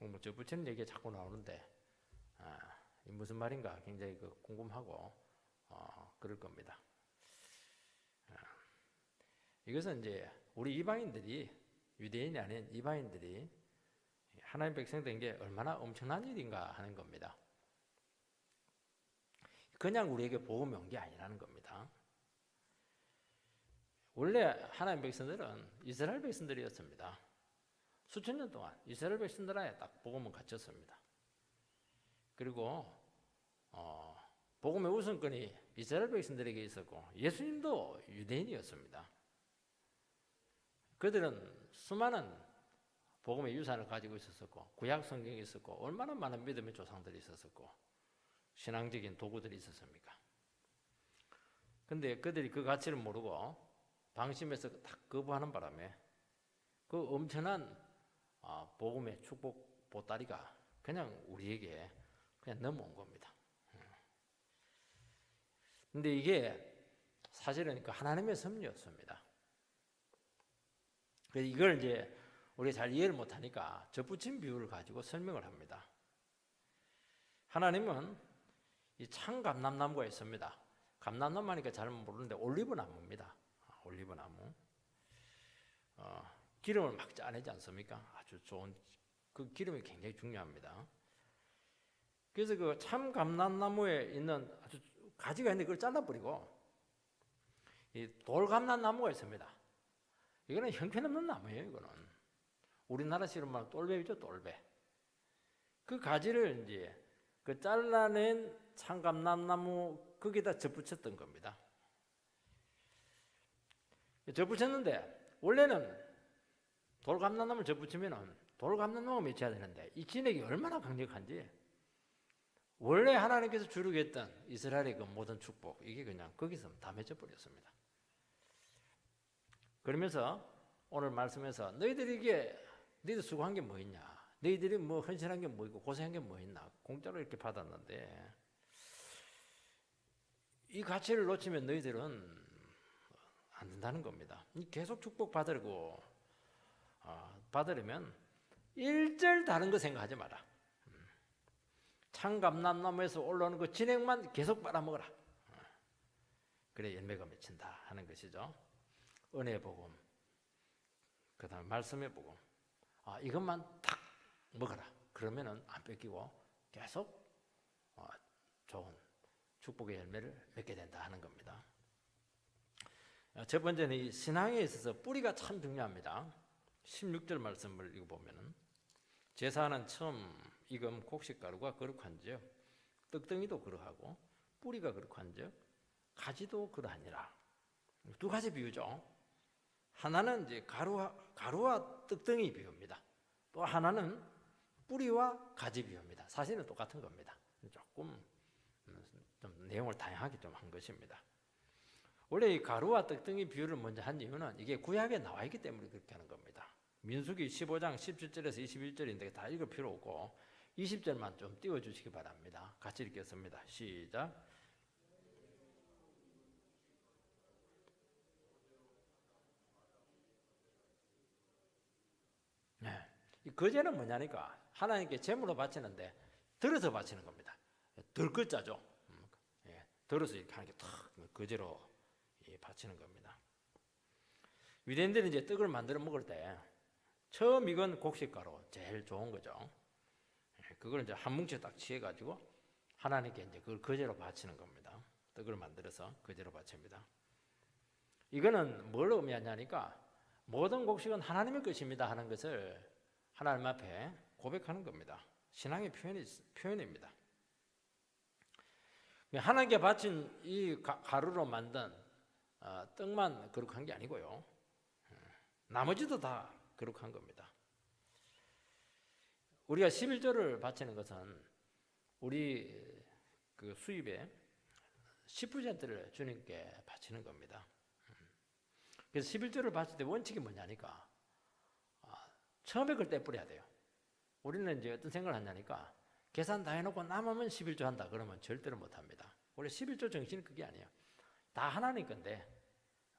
뭐 저 부처님 얘기가 자꾸 나오는데 이 무슨 말인가 굉장히 궁금하고 그럴 겁니다. 이것은 이제 우리 이방인들이, 유대인이 아닌 이방인들이 하나님 백성 된 게 얼마나 엄청난 일인가 하는 겁니다. 그냥 우리에게 복음이 온 게 아니라는 겁니다. 원래 하나님 백성들은 이스라엘 백성들이었습니다. 수천 년 동안 이스라엘 백성들 안에 딱 복음은 갇혔습니다. 그리고 복음의 우선권이 이스라엘 백성들에게 있었고 예수님도 유대인이었습니다. 그들은 수많은 복음의 유산을 가지고 있었고 구약 성경이 있었고 얼마나 많은 믿음의 조상들이 있었고 신앙적인 도구들이 있었습니까? 근데 그들이 그 가치를 모르고 방심해서 딱 거부하는 바람에 그 엄청난 복음의 축복 보따리가 그냥 우리에게 그냥 넘어온 겁니다. 근데 이게 사실은 그 하나님의 섭리였습니다. 그래서 이걸 이제 우리가 잘 이해를 못하니까 접붙임 비유를 가지고 설명을 합니다. 하나님은 이 참감람나무가 있습니다. 감람나무 하니까 잘 모르는데 올리브나무입니다. 올리브나무. 기름을 막 짜내지 않습니까? 아주 좋은 그 기름이 굉장히 중요합니다. 그래서 그 참감람나무에 있는 아주 가지가 있는데 그걸 잘라버리고 이 돌감람나무가 있습니다. 이거는 형편없는 나무예요. 이거는 우리나라 식으로 말하면 똘배이죠, 똘배. 그 가지를 이제 그 잘라낸 참감람나무 거기다 접붙였던 겁니다. 접붙였는데 원래는 돌감람나무를 접붙이면은 돌감람나무가 맺혀야 되는데 이 진액이 얼마나 강력한지 원래 하나님께서 주려고 했던 이스라엘의 그 모든 축복 이게 그냥 거기서 다 맺혀버렸습니다. 그러면서 오늘 말씀에서 너희들 수고한 게 뭐 있냐? 너희들이 뭐 헌신한 게 뭐 있고 고생한 게 뭐 있나? 공짜로 이렇게 받았는데 이 가치를 놓치면 너희들은 안 된다는 겁니다. 계속 축복 받으려면 일절 다른 거 생각하지 마라. 참감람나무에서 올라오는 그 진액만 계속 빨아먹어라. 그래 열매가 맺힌다 하는 것이죠. 은혜의 복음, 그 다음에 말씀의 복음, 이것만 딱 먹어라. 그러면은 안 뺏기고 계속 좋은 축복의 열매를 맺게 된다 하는 겁니다. 첫 번째는 이 신앙에 있어서 뿌리가 참 중요합니다. 16절 말씀을 읽어보면은 제사는 처음 익은 곡식가루가 거룩한즉 떡덩이도 그러하고 뿌리가 거룩한즉 가지도 그러하니라. 두 가지 비유죠. 하나는 이제 가루와 떡덩이 비유입니다. 또 하나는 뿌리와 가지 비유입니다. 사실은 똑같은 겁니다. 조금 좀 내용을 다양하게 좀 한 것입니다. 원래 이 가루와 떡덩이 비유를 먼저 한 이유는 이게 구약에 나와 있기 때문에 그렇게 하는 겁니다. 민수기 15장 17절에서 21절인데 다 읽을 필요 없고 20절만 좀 띄워주시기 바랍니다. 같이 읽겠습니다. 시작. 네. 이 거제는 뭐냐니까 하나님께 제물로 바치는데 들어서 바치는 겁니다. 들것자죠. 들어서 이렇게 하는 게 탁 거제로 바치는 겁니다. 유대인들은 이제 떡을 만들어 먹을 때 처음 익은 곡식가루 제일 좋은 거죠. 그걸 이제 한 뭉치 딱 취해가지고 하나님께 이제 그걸 거제로 바치는 겁니다. 떡을 만들어서 거제로 바칩니다. 이거는 뭘 의미하냐니까 모든 곡식은 하나님의 것입니다 하는 것을 하나님 앞에 고백하는 겁니다. 신앙의 표현입니다. 하나님께 바친 이 가루로 만든 떡만 거룩한 게 아니고요. 나머지도 다 거룩한 겁니다. 우리가 11조를 바치는 것은 우리 그 수입의 10%를 주님께 바치는 겁니다. 그래서 11조를 바칠 때 원칙이 뭐냐니까 처음에 그걸 떼뿌려야 돼요. 우리는 이제 어떤 생각을 하냐니까 계산 다 해놓고 남으면 11조 한다 그러면 절대로 못합니다. 원래 11조 정신은 그게 아니에요. 다 하나님 건데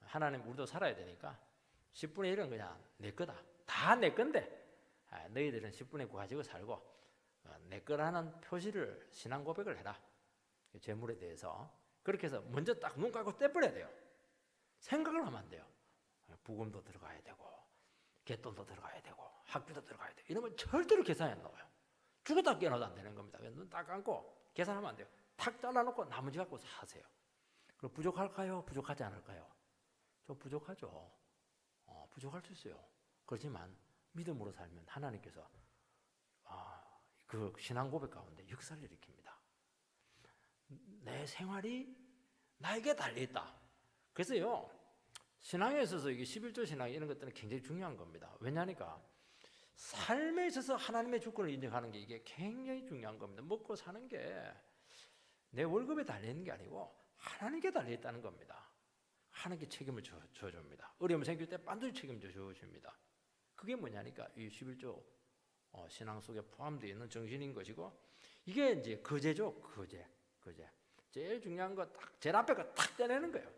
하나님 우리도 살아야 되니까 10분의 1은 그냥 내 거다. 다 내 건데 너희들은 10분의 9 가지고 살고 내 거라는 표시를 신앙 고백을 해라. 재물에 대해서. 그렇게 해서 먼저 딱 눈 감고 떼버려야 돼요. 생각을 하면 안 돼요. 부금도 들어가야 되고 갯돈도 들어가야 되고 학비도 들어가야 되고 이러면 절대로 계산이 안 나와요. 죽었다 깨어나도 안 되는 겁니다. 눈 딱 감고 계산하면 안 돼요. 탁 잘라놓고 나머지 갖고 사세요. 그럼 부족할까요? 부족하지 않을까요? 좀 부족하죠. 부족할 수 있어요. 그렇지만 믿음으로 살면 하나님께서 그 신앙 고백 가운데 역사를 일으킵니다. 내 생활이 나에게 달려있다. 그래서요, 신앙에 있어서 이게 11조 신앙 이런 것들은 굉장히 중요한 겁니다. 왜냐하니까 삶에 있어서 하나님의 주권을 인정하는 게 이게 굉장히 중요한 겁니다. 먹고 사는 게 내 월급에 달려있는 게 아니고 하나님께 달려있다는 겁니다. 하나님께 책임을 져줍니다. 어려움 생길 때 반드시 책임져 주십니다. 그게 뭐냐니까 이 11조 신앙 속에 포함되어 있는 정신인 것이고, 이게 이제 거제죠. 거제. 제일 중요한 거 딱 제일 앞에 거 탁 떼내는 거예요.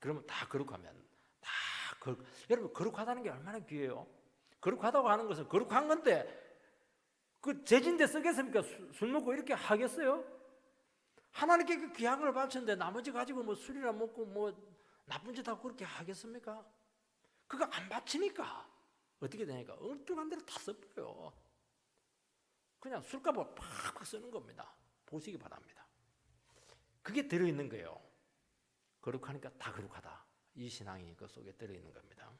그러면 다 거룩하면 여러분 거룩하다는 게 얼마나 귀해요. 거룩하다고 하는 것은 거룩한 건데 그 재진데 쓰겠습니까? 술 먹고 이렇게 하겠어요? 하나님께 그 귀한 걸 바쳤는데 나머지 가지고 뭐 술이나 먹고 뭐 나쁜 짓 하고 그렇게 하겠습니까? 그거 안 바치니까 어떻게 되니까 엉뚱한 데로 다 써버려요. 그냥 술값을 팍팍 쓰는 겁니다. 보시기 바랍니다. 그게 들어있는 거예요. 거룩하니까 다 거룩하다. 이 신앙이 그 속에 들어있는 겁니다.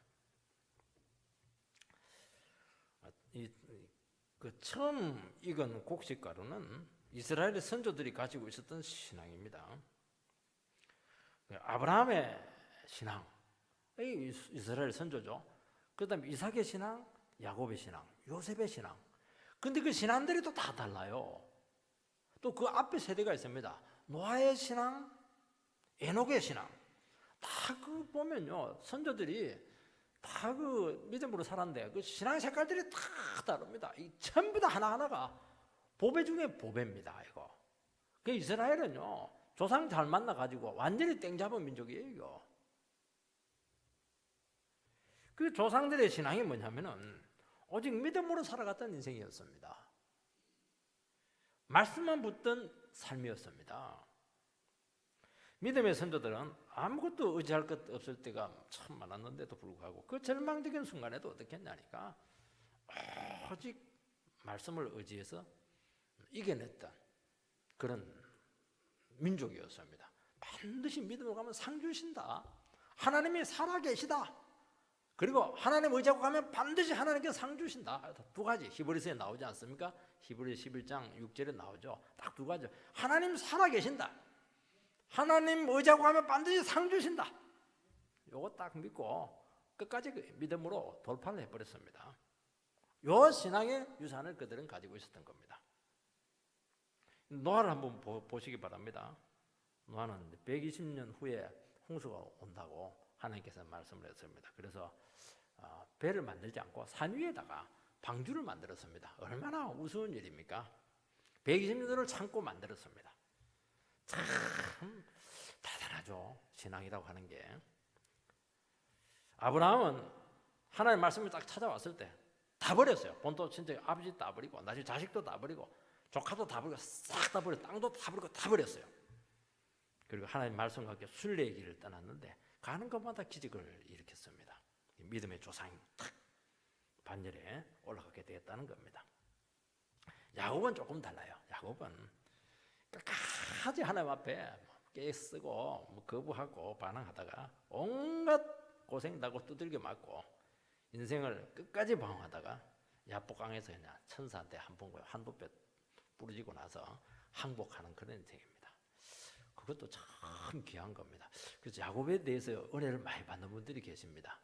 처음 익은 곡식가루는 이스라엘의 선조들이 가지고 있었던 신앙입니다. 아브라함의 신앙, 이스라엘 선조죠. 그 다음에 이삭의 신앙, 야곱의 신앙, 요셉의 신앙. 근데 그 신앙들이 또 다 달라요. 또 그 앞에 세대가 있습니다. 노아의 신앙, 에녹의 신앙. 다 그 보면요, 선조들이 다 그 믿음으로 살았는데 그 신앙 색깔들이 다 다릅니다. 이 전부 다 하나하나가 보배 중에 보배입니다. 이거. 그 이스라엘은요, 조상 잘 만나 가지고 완전히 땡 잡은 민족이에요. 이거. 그 조상들의 신앙이 뭐냐면은 오직 믿음으로 살아갔던 인생이었습니다. 말씀만 붙던 삶이었습니다. 믿음의 선조들은 아무것도 의지할 것 없을 때가 참 많았는데도 불구하고 그 절망적인 순간에도 어떻게 했냐니까 오직 말씀을 의지해서 이겨냈던 그런 민족이었습니다. 반드시 믿음으로 가면 상 주신다. 하나님이 살아계시다. 그리고 하나님 의지하고 가면 반드시 하나님께 상 주신다. 두 가지 히브리서에 나오지 않습니까? 히브리서 11장 6절에 나오죠. 딱 두 가지. 하나님 살아계신다. 하나님 의지하고 가면 반드시 상 주신다. 요거 딱 믿고 끝까지 믿음으로 돌파를 해버렸습니다. 요 신앙의 유산을 그들은 가지고 있었던 겁니다. 노아를 한번 보시기 바랍니다. 노아는 120년 후에 홍수가 온다고 하나님께서 말씀을 했습니다. 그래서 배를 만들지 않고 산 위에다가 방주를 만들었습니다. 얼마나 우스운 일입니까? 120년을 참고 만들었습니다. 참 대단하죠. 신앙이라고 하는 게. 아브라함은 하나님의 말씀을 딱 찾아왔을 때 다 버렸어요. 본토 친척 아버지 다 버리고 나중에 자식도 다 버리고 조카도 다 버리고 싹 다 버리고 땅도 다 버리고 다 버렸어요. 그리고 하나님의 말씀과 함께 순례의 길을 떠났는데 가는 것마다 기적을 일으켰습니다. 믿음의 조상이 탁 반열에 올라가게 되었다는 겁니다. 야곱은 조금 달라요. 야곱은 끝까지 하나님 앞에 깨쓰고 거부하고 반항하다가 온갖 고생 나고 두들겨 맞고 인생을 끝까지 방황하다가 야복강에서 그냥 천사한테 한두 뼈 부러지고 나서 항복하는 그런 인생입니다. 그것도 참 귀한 겁니다. 그래서 야곱에 대해서 은혜를 많이 받는 분들이 계십니다.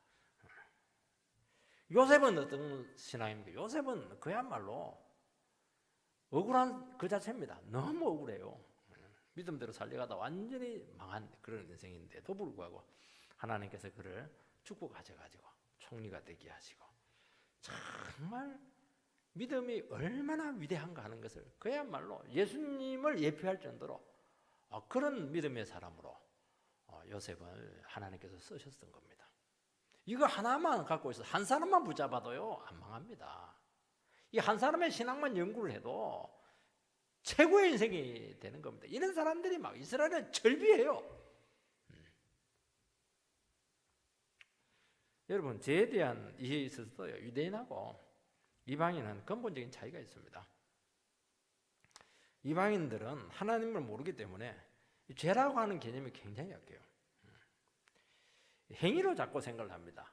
요셉은 어떤 신앙입니까? 요셉은 그야말로 억울한 그 자체입니다. 너무 억울해요. 믿음대로 살려가다 완전히 망한 그런 인생인데도 불구하고 하나님께서 그를 축복하셔가지고 총리가 되게 하시고 정말 믿음이 얼마나 위대한가 하는 것을 그야말로 예수님을 예표할 정도로 그런 믿음의 사람으로 요셉을 하나님께서 쓰셨던 겁니다. 이거 하나만 갖고 있어 한 사람만 붙잡아도요 안 망합니다. 이 한 사람의 신앙만 연구를 해도 최고의 인생이 되는 겁니다. 이런 사람들이 막 이스라엘은 절비해요. 여러분, 죄에 대한 이해에 있어서 유대인하고 이방인은 근본적인 차이가 있습니다. 이방인들은 하나님을 모르기 때문에 죄라고 하는 개념이 굉장히 약해요. 행위로 자꾸 생각을 합니다.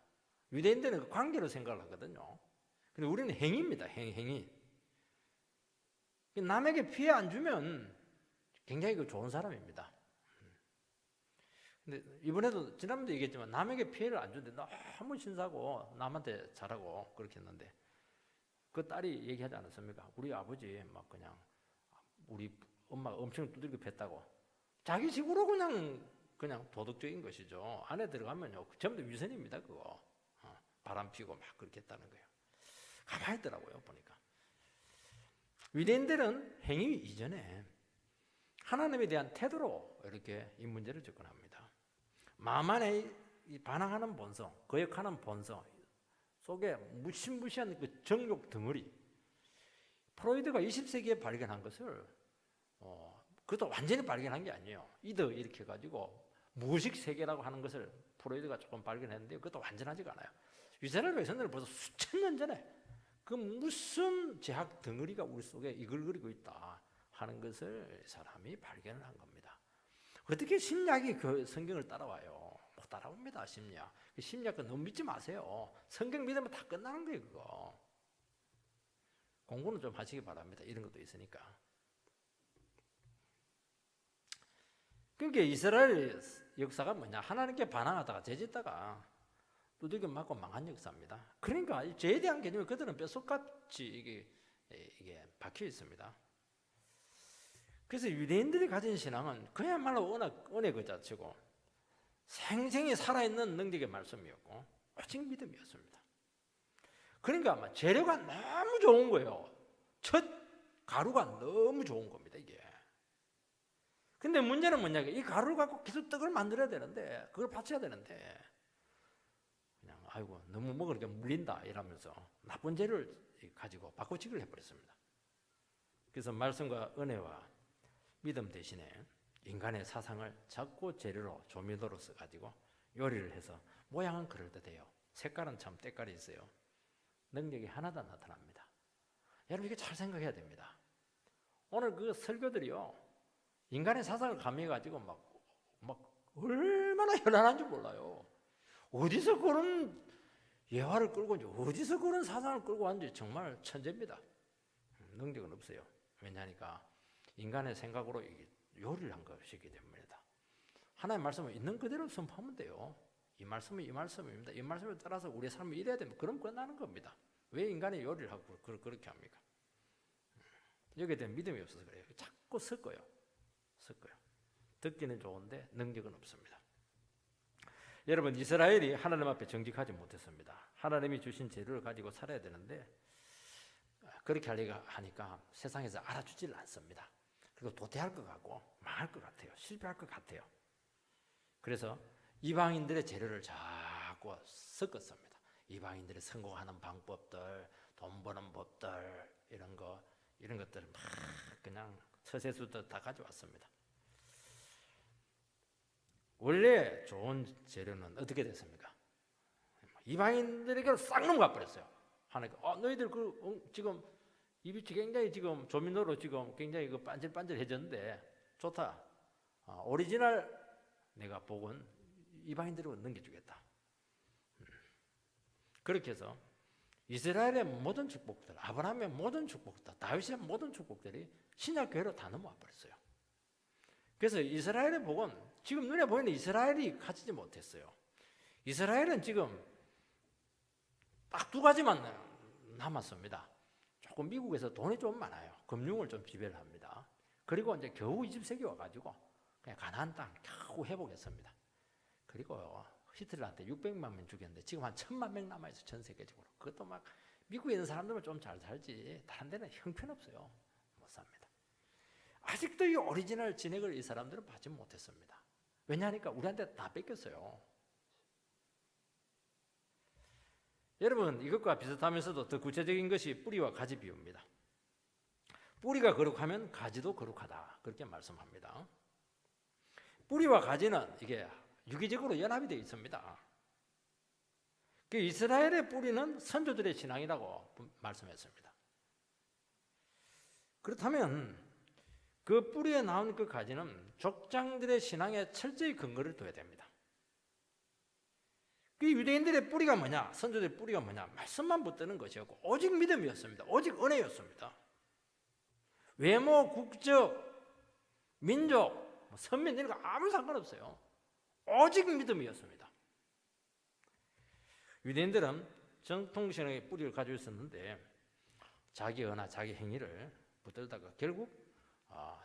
유대인들은 관계로 생각을 하거든요. 근데 우리는 행위입니다. 행위. 남에게 피해 안 주면 굉장히 좋은 사람입니다. 근데 이번에도 지난번에도 얘기했지만 남에게 피해를 안 주는데 너무 신사고 남한테 잘하고 그렇게 했는데 그 딸이 얘기하지 않았습니까? 우리 아버지 막 그냥 우리 엄마가 엄청 두들겨 팼다고 자기 식으로 그냥 도덕적인 것이죠. 안에 들어가면요 전부 다 위선입니다. 그거 바람 피고 막 그렇게 했다는 거예요. 가만히 있더라고요 보니까. 유대인들은 행위 이전에 하나님에 대한 태도로 이렇게 이 문제를 접근합니다. 마만에 반항하는 본성, 거역하는 본성 속에 무시무시한 그 정욕 덩어리. 프로이드가 20세기에 발견한 것을 그것도 완전히 발견한 게 아니에요. 이더 이렇게 해가지고 무의식 세계라고 하는 것을 프로이드가 조금 발견했는데 그것도 완전하지가 않아요. 이스라엘 백성들은 벌써 수천 년 전에 그 무슨 제약 덩어리가 우리 속에 이글거리고 있다 하는 것을 사람이 발견을 한 겁니다. 어떻게 심리학이 그 성경을 따라와요? 못 따라옵니다. 심리학. 심리학 너무 믿지 마세요. 성경 믿으면 다 끝나는 거예요. 그거. 공부는 좀 하시기 바랍니다. 이런 것도 있으니까. 그러니까 이스라엘 역사가 뭐냐? 하나님께 반항하다가 죄짓다가 두들겨 맞고 망한 역사입니다. 그러니까 죄에 대한 개념이 그들은 뼛속같이 이게 박혀 있습니다. 그래서 유대인들이 가진 신앙은 그야말로 은혜 그 자체고 생생히 살아있는 능력의 말씀이었고 오직 믿음이었습니다. 그러니까 아마 재료가 너무 좋은 거예요. 첫 가루가 너무 좋은 겁니다. 이게. 근데 문제는 뭐냐? 이 가루를 갖고 계속 떡을 만들어야 되는데 그걸 바쳐야 되는데 그냥 아이고 너무 먹으니까 물린다 이러면서 나쁜 재료를 가지고 바꾸치기를 해버렸습니다. 그래서 말씀과 은혜와 믿음 대신에 인간의 사상을 자꾸 재료로 조미료로 써가지고 요리를 해서 모양은 그럴듯해요. 색깔은 참 때깔이 있어요. 능력이 하나도 안 나타납니다. 여러분 이게 잘 생각해야 됩니다. 오늘 그 설교들이요 인간의 사상을 가미해가지고 막 얼마나 현란한지 몰라요. 어디서 그런 예화를 끌고 온지 어디서 그런 사상을 끌고 왔는지 정말 천재입니다. 능력은 없어요. 왜냐하니까 인간의 생각으로 요리를 한 것이기 때문이다. 하나님의 말씀은 있는 그대로 선포하면 돼요. 이 말씀은 이 말씀입니다. 이 말씀에 따라서 우리의 삶을 이래야 됩니다. 그럼 끝나는 겁니다. 왜 인간의 요리를 하고 그렇게 합니까? 여기에 대한 믿음이 없어서 그래요. 자꾸 섞어요. 듣기는 좋은데 능력은 없습니다. 여러분 이스라엘이 하나님 앞에 정직하지 못했습니다. 하나님이 주신 재료를 가지고 살아야 되는데 그렇게 하니까 세상에서 알아주질 않습니다. 그리고 도태할 것 같고 망할 것 같아요. 실패할 것 같아요. 그래서 이방인들의 재료를 자꾸 섞었습니다. 이방인들이 성공하는 방법들, 돈 버는 법들 이런 것들을 막 그냥 서세수도 다 가져왔습니다. 원래 좋은 재료는 어떻게 됐습니까? 이방인들에게 싹 넘어가 버렸어요. 하나님, 너희들 지금 입이 굉장히 지금 조미료로 지금 굉장히 반질반질해졌는데 좋다. 오리지널 내가 복은 이방인들에게 넘겨주겠다. 그렇게 해서 이스라엘의 모든 축복들, 아브라함의 모든 축복들, 다윗의 모든 축복들이 신약 교회로 다 넘어와 버렸어요. 그래서 이스라엘의 복은 지금 눈에 보이는 이스라엘이 가지지 못했어요. 이스라엘은 지금 딱 두 가지만 남았습니다. 조금 미국에서 돈이 좀 많아요. 금융을 좀 지배를 합니다. 그리고 이제 겨우 20세기 와가지고 그냥 가나안 땅 겨우 회복했습니다. 그리고 히틀러한테 600만 명 죽였는데 지금 한 1000만 명 남아있어요. 전 세계적으로. 그것도 막 미국에 있는 사람들은 좀 잘 살지 다른 데는 형편없어요. 못 삽니다. 아직도 이 오리지널 진액을 이 사람들은 받지 못했습니다. 왜냐하니까 우리한테 다 뺏겼어요. 여러분 이것과 비슷하면서도 더 구체적인 것이 뿌리와 가지 비유입니다. 뿌리가 거룩하면 가지도 거룩하다 그렇게 말씀합니다. 뿌리와 가지는 이게 유기적으로 연합이 되어 있습니다. 그 이스라엘의 뿌리는 선조들의 신앙이라고 말씀했습니다. 그렇다면 그 뿌리에 나온 그 가지는 족장들의 신앙에 철저히 근거를 둬야 됩니다. 그 유대인들의 뿌리가 뭐냐? 선조들의 뿌리가 뭐냐? 말씀만 붙드는 것이었고 오직 믿음이었습니다. 오직 은혜였습니다. 외모, 국적, 민족, 선민 이런 거 아무 상관없어요. 오직 믿음이었습니다. 유대인들은 정통신앙의 뿌리를 가지고 있었는데 자기 언어, 자기 행위를 붙들다가 결국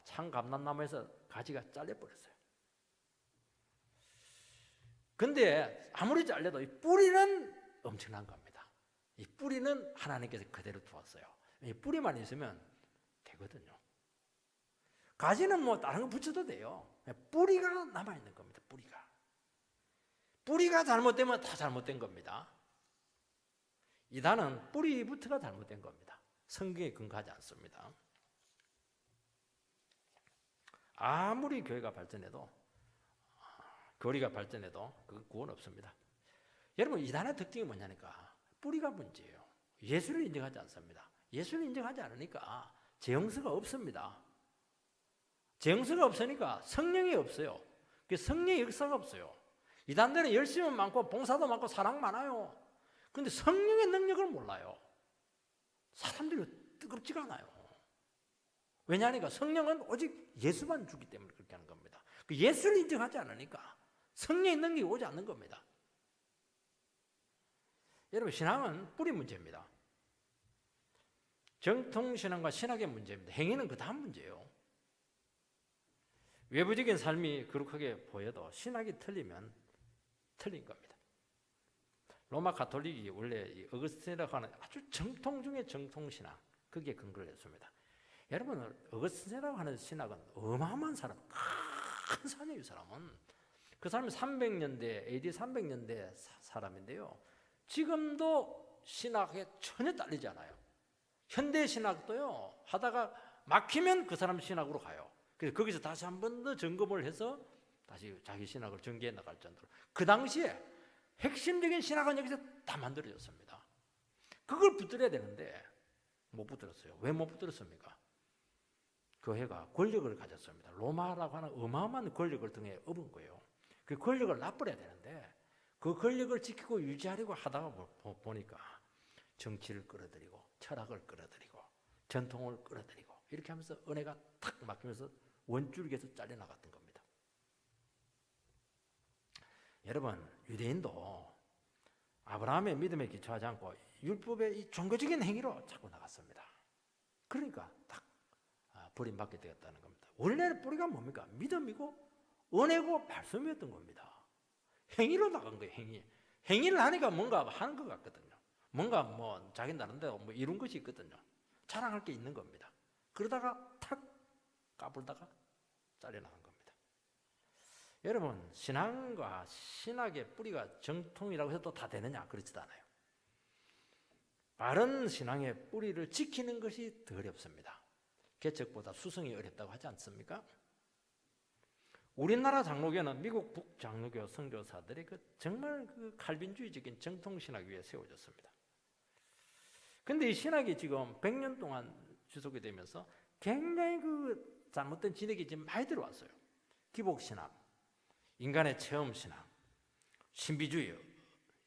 창감람나무에서 가지가 잘려버렸어요. 근데 아무리 잘려도 이 뿌리는 엄청난 겁니다. 이 뿌리는 하나님께서 그대로 두었어요. 이 뿌리만 있으면 되거든요. 가지는 뭐 다른 거 붙여도 돼요. 뿌리가 남아있는 겁니다. 뿌리가 잘못되면 다 잘못된 겁니다. 이단은 뿌리부터가 잘못된 겁니다. 성경에 근거하지 않습니다. 아무리 교회가 발전해도 교리가 발전해도 그 구원 없습니다. 여러분 이단의 특징이 뭐냐니까 뿌리가 문제예요. 예수를 인정하지 않습니다. 예수를 인정하지 않으니까 재영수가 없습니다. 재영수가 없으니까 성령이 없어요. 성령의 역사가 없어요. 이단들은 열심은 많고 봉사도 많고 사랑 많아요. 그런데 성령의 능력을 몰라요. 사람들이 뜨겁지가 않아요. 왜냐하니까 성령은 오직 예수만 주기 때문에 그렇게 하는 겁니다. 예수를 인정하지 않으니까 성령의 능력이 오지 않는 겁니다. 여러분 신앙은 뿌리 문제입니다. 정통신앙과 신학의 문제입니다. 행위는 그 다음 문제예요. 외부적인 삶이 거룩하게 보여도 신학이 틀리면 틀린 겁니다. 로마 가톨릭이 원래 이 어거스틴이라고 하는 아주 정통 중의 정통신학 거기에 근거를 했습니다. 여러분 어거스틴이라고 하는 신학은 어마어마한 사람, 큰 사람이에요. 사람은 그 사람이 300년대 AD 300년대 사람인데요. 지금도 신학에 전혀 딸리지 않아요. 현대 신학도요 하다가 막히면 그 사람 신학으로 가요. 그래서 거기서 다시 한 번 더 점검을 해서 다시 자기 신학을 전개해 나갈 정도로 그 당시에 핵심적인 신학은 여기서 다 만들어졌습니다. 그걸 붙들어야 되는데 못 붙들었어요. 왜 못 붙들었습니까? 교회가 권력을 가졌습니다. 로마라고 하는 어마어마한 권력을 등에 업은 거예요. 그 권력을 놔버려야 되는데 그 권력을 지키고 유지하려고 하다가 보니까 정치를 끌어들이고 철학을 끌어들이고 전통을 끌어들이고 이렇게 하면서 은혜가 탁 막히면서 원줄기에서 잘려나갔던 겁니다. 여러분 유대인도 아브라함의 믿음에 기초하지 않고 율법의 이 종교적인 행위로 자꾸 나갔습니다. 그러니까 딱 버림받게 되었다는 겁니다. 원래는 뿌리가 뭡니까? 믿음이고 은혜고 말씀이었던 겁니다. 행위로 나간 거예요. 행위를 하니까 뭔가 하는 것 같거든요. 뭔가 뭐 자기 나름대로 뭐 이룬 것이 있거든요. 자랑할 게 있는 겁니다. 그러다가 탁 까불다가 잘려나간 겁니다. 여러분 신앙과 신학의 뿌리가 정통이라고 해서 또 다 되느냐? 그렇지도 않아요. 바른 신앙의 뿌리를 지키는 것이 더 어렵습니다. 개척보다 수성이 어렵다고 하지 않습니까? 우리나라 장로교는 미국 북장로교 선교사들의 정말 칼빈주의적인 정통신학 위에 세워졌습니다. 그런데 이 신학이 지금 100년 동안 지속이 되면서 굉장히 잘못된 진액이 지금 많이 들어왔어요. 기복신학, 인간의 체험신학, 신비주의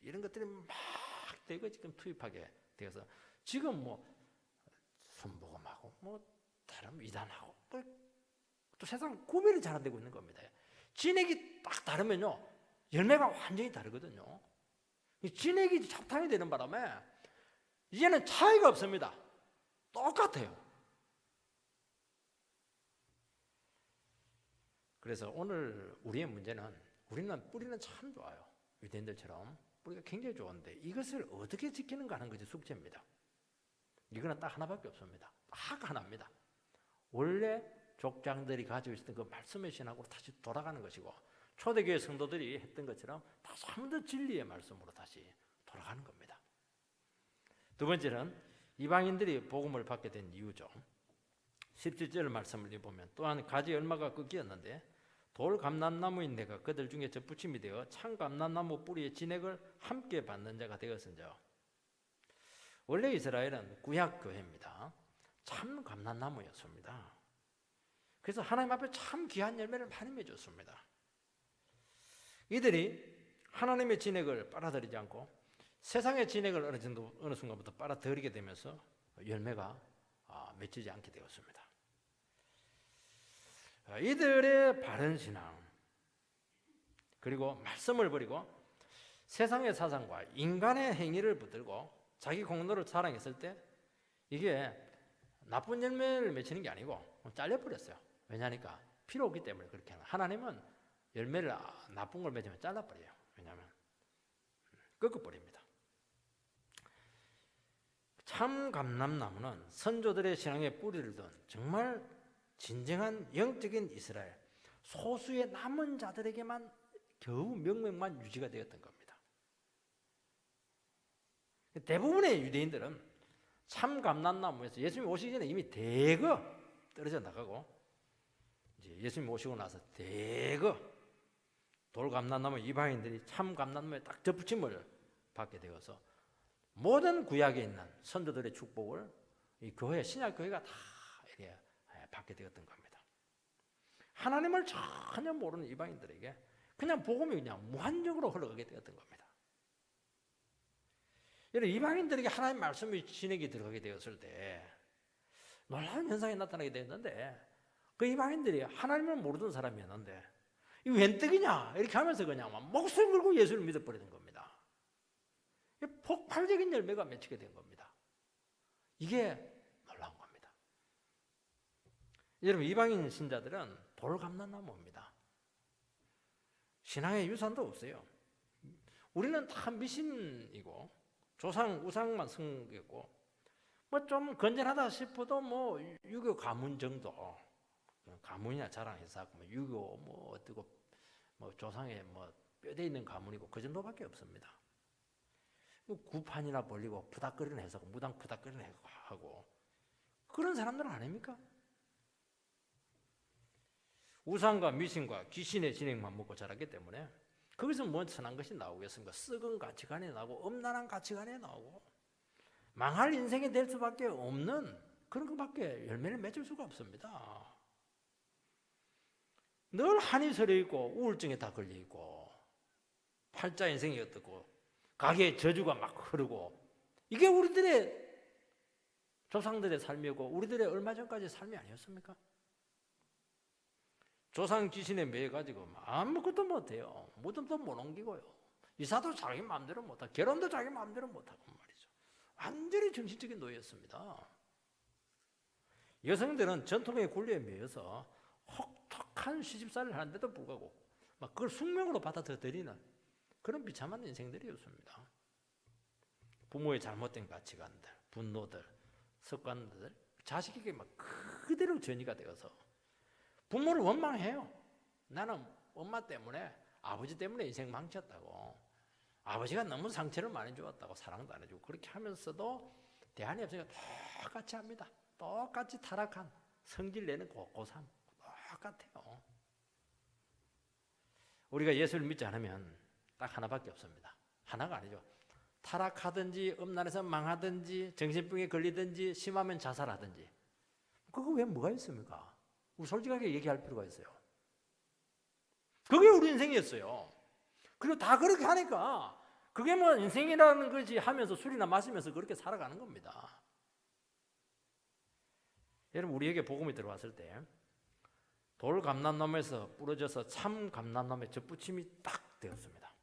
이런 것들이 막 되고 지금 투입하게 되어서 지금 뭐 순복음하고 뭐 다른 이단하고 또 세상 구별이 잘 안 되고 있는 겁니다. 진액이 딱 다르면요 열매가 완전히 다르거든요. 진액이 잡탕이 되는 바람에 이제는 차이가 없습니다. 똑같아요. 그래서 오늘 우리의 문제는 우리는 뿌리는 참 좋아요. 유대인들처럼 뿌리가 굉장히 좋은데 이것을 어떻게 지키는가 하는 것이 숙제입니다. 이거는 딱 하나밖에 없습니다. 딱 하나입니다. 원래 족장들이 가지고 있었던 그 말씀의 신학으로 다시 돌아가는 것이고 초대교회 성도들이 했던 것처럼 다시 한 번 더 진리의 말씀으로 다시 돌아가는 겁니다. 두 번째는 이방인들이 복음을 받게 된 이유죠. 17절 말씀을 보면 또한 가지 얼마가 꺾이었는데 돌 감람나무인 내가 그들 중에 접붙임이 되어 참 감람나무 뿌리의 진액을 함께 받는 자가 되었은저. 원래 이스라엘은 구약 교회입니다. 참 감람나무였습니다. 그래서 하나님 앞에 참 귀한 열매를 많이 맺었습니다. 이들이 하나님의 진액을 빨아들이지 않고 세상의 진액을 어느 순간부터 빨아들이게 되면서 열매가 맺히지 않게 되었습니다. 이들의 바른 신앙 그리고 말씀을 버리고 세상의 사상과 인간의 행위를 붙들고 자기 공로를 자랑했을 때 이게 나쁜 열매를 맺히는 게 아니고 잘려버렸어요. 왜냐하니까 필요 없기 때문에 그렇게 하는. 하나님은 열매를 나쁜 걸 맺으면 잘라버려요. 왜냐하면 꺾어버립니다. 참 감람나무는 선조들의 신앙에 뿌리를 둔 정말 진정한 영적인 이스라엘 소수의 남은 자들에게만 겨우 명맥만 유지가 되었던 겁니다. 대부분의 유대인들은 참 감람나무에서 예수님 오시기 전에 이미 대거 떨어져 나가고 이제 예수님 오시고 나서 대거 돌감람나무 이방인들이 참 감람나무에 딱 접붙임을 받게 되어서 모든 구약에 있는 선조들의 축복을 이 교회 신약 교회가 다 이렇게 받게 되었던 겁니다. 하나님을 전혀 모르는 이방인들에게 그냥 복음이 그냥 무한적으로 흘러가게 되었던 겁니다. 여러분 이방인들에게 하나님 말씀이 진액이 들어가게 되었을 때 놀라운 현상이 나타나게 되었는데 그 이방인들이 하나님을 모르던 사람이었는데 이 웬 떡이냐 이렇게 하면서 그냥 목숨 걸고 예수를 믿어버리는 겁니다. 폭발적인 열매가 맺히게 된 겁니다. 이게 놀라운 겁니다. 여러분 이방인 신자들은 돌감람나무입니다. 신앙의 유산도 없어요. 우리는 다 미신이고 조상 우상만 섬기고 뭐 좀 건전하다 싶어도 뭐 유교 가문 정도 가문이나 자랑해서 뭐 유교 뭐 어떻고 뭐 조상에 뭐 뼈대 있는 가문이고 그 정도밖에 없습니다. 구판이나 벌리고 푸닥거리는 해서 무당 푸닥거리는 하고 그런 사람들은 아닙니까? 우상과 미신과 귀신의 진액만 먹고 자랐기 때문에 거기서 뭐 선한 것이 나오겠습니까? 썩은 가치관이 나오고 엄난한 가치관이 나오고 망할 인생이 될 수밖에 없는 그런 것밖에 열매를 맺을 수가 없습니다. 늘 한이 서려 있고 우울증에 다 걸려 있고 팔자 인생이 어떻고 가게에 저주가 막 흐르고 이게 우리들의 조상들의 삶이고 우리들의 얼마 전까지 삶이 아니었습니까? 조상 귀신에 매여가지고 아무것도 못해요. 무덤도 못 옮기고요. 이사도 자기 마음대로 못하고 결혼도 자기 마음대로 못하고 말이죠. 완전히 정신적인 노예였습니다. 여성들은 전통의 굴레에 매여서 혹독한 시집살이를 하는데도 불구하고 막 그걸 숙명으로 받아들이는 그런 비참한 인생들이었습니다. 부모의 잘못된 가치관들, 분노들, 습관들 자식에게 막 그대로 전이가 되어서 부모를 원망해요. 나는 엄마 때문에 아버지 때문에 인생 망쳤다고 아버지가 너무 상처를 많이 주었다고 사랑도 안 해주고 그렇게 하면서도 대안이 없으니까 똑같이 합니다. 똑같이 타락한 성질 내는 고3 똑같아요. 우리가 예수를 믿지 않으면 딱 하나밖에 없습니다. 하나가 아니죠. 타락하든지 음란에서 망하든지 정신병에 걸리든지 심하면 자살하든지 그거 왜 뭐가 있습니까? 우리 솔직하게 얘기할 필요가 있어요. 그게 우리 인생이었어요. 그리고 다 그렇게 하니까 그게 뭐 인생이라는 거지 하면서 술이나 마시면서 그렇게 살아가는 겁니다. 여러분 우리에게 복음이 들어왔을 때 돌 감람나무에서 부러져서 참 감람나무에 접붙임이 딱 되었습니다.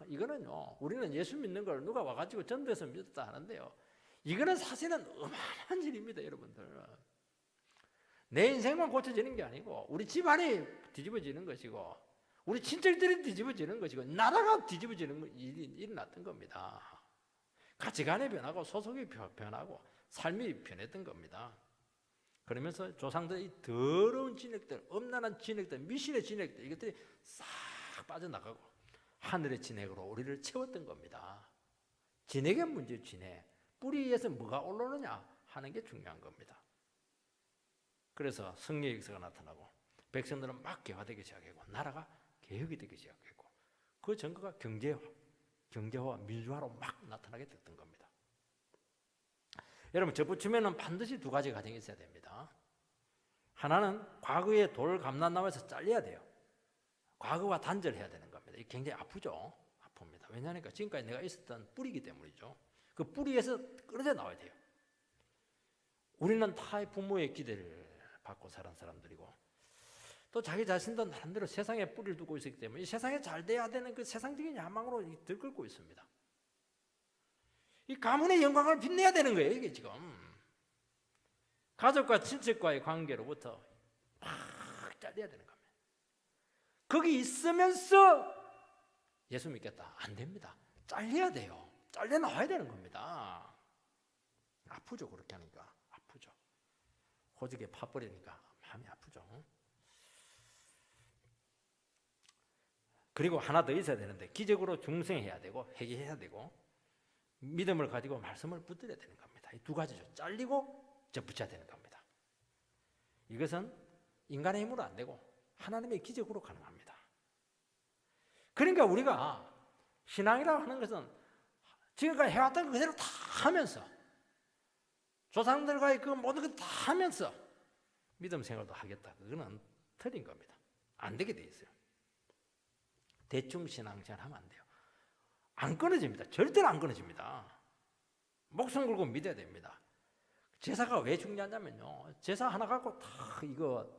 이거는요 우리는 예수 믿는 걸 누가 와가지고 전도해서 믿었다 하는데요 이거는 사실은 어마어마한 일입니다. 여러분들 내 인생만 고쳐지는 게 아니고 우리 집안이 뒤집어지는 것이고 우리 친척들이 뒤집어지는 것이고 나라가 뒤집어지는 일이 일어났던 겁니다. 가치관이 변하고 소속이 변하고 삶이 변했던 겁니다. 그러면서 조상들의 더러운 진액들, 엄난한 진액들, 미신의 진액들 이것들이 싹 빠져나가고 하늘의 진액으로 우리를 채웠던 겁니다. 진액의 문제, 진액. 뿌리에서 뭐가 올라오느냐 하는 게 중요한 겁니다. 그래서 성령의 역사가 나타나고 백성들은 막 개화되기 시작했고 나라가 개혁이 되기 시작했고 그 증거가 경제화, 민주화로 막 나타나게 됐던 겁니다. 여러분, 접붙이면은 반드시 두 가지 과정이 있어야 됩니다. 하나는 과거의 돌 감난나무에서 잘려야 돼요. 과거와 단절해야 되는 겁니다. 이게 굉장히 아프죠. 아픕니다. 왜냐하니까 지금까지 내가 있었던 뿌리이기 때문이죠. 그 뿌리에서 끊어져 나와야 돼요. 우리는 타의 부모의 기대를 받고 살은 사람들이고 또 자기 자신도 나름대로 세상에 뿌리를 두고 있었기 때문에 이 세상에 잘 돼야 되는 그 세상적인 야망으로 들끓고 있습니다. 이 가문의 영광을 빛내야 되는 거예요. 이게 지금 가족과 친척과의 관계로부터 팍 잘려야 되는 겁니다. 거기 있으면서 예수 믿겠다 안 됩니다. 잘려야 돼요. 잘려 나와야 되는 겁니다. 아프죠. 그렇게 하니까 아프죠. 호적에 파버리니까 마음이 아프죠. 그리고 하나 더 있어야 되는데 기적으로 중생해야 되고 회개해야 되고 믿음을 가지고 말씀을 붙들어야 되는 겁니다. 이 두 가지죠. 잘리고 접붙여야 되는 겁니다. 이것은 인간의 힘으로 안 되고 하나님의 기적으로 가능합니다. 그러니까 우리가 신앙이라고 하는 것은 지금까지 해왔던 거 그대로 다 하면서 조상들과의 그 모든 것 다 하면서 믿음 생활도 하겠다. 그거는 틀린 겁니다. 안 되게 돼 있어요. 대충 신앙생활 하면 안 돼요. 안 끊어집니다. 절대로 안 끊어집니다. 목숨 걸고 믿어야 됩니다. 제사가 왜 중요하냐면요. 제사 하나 갖고 다 이거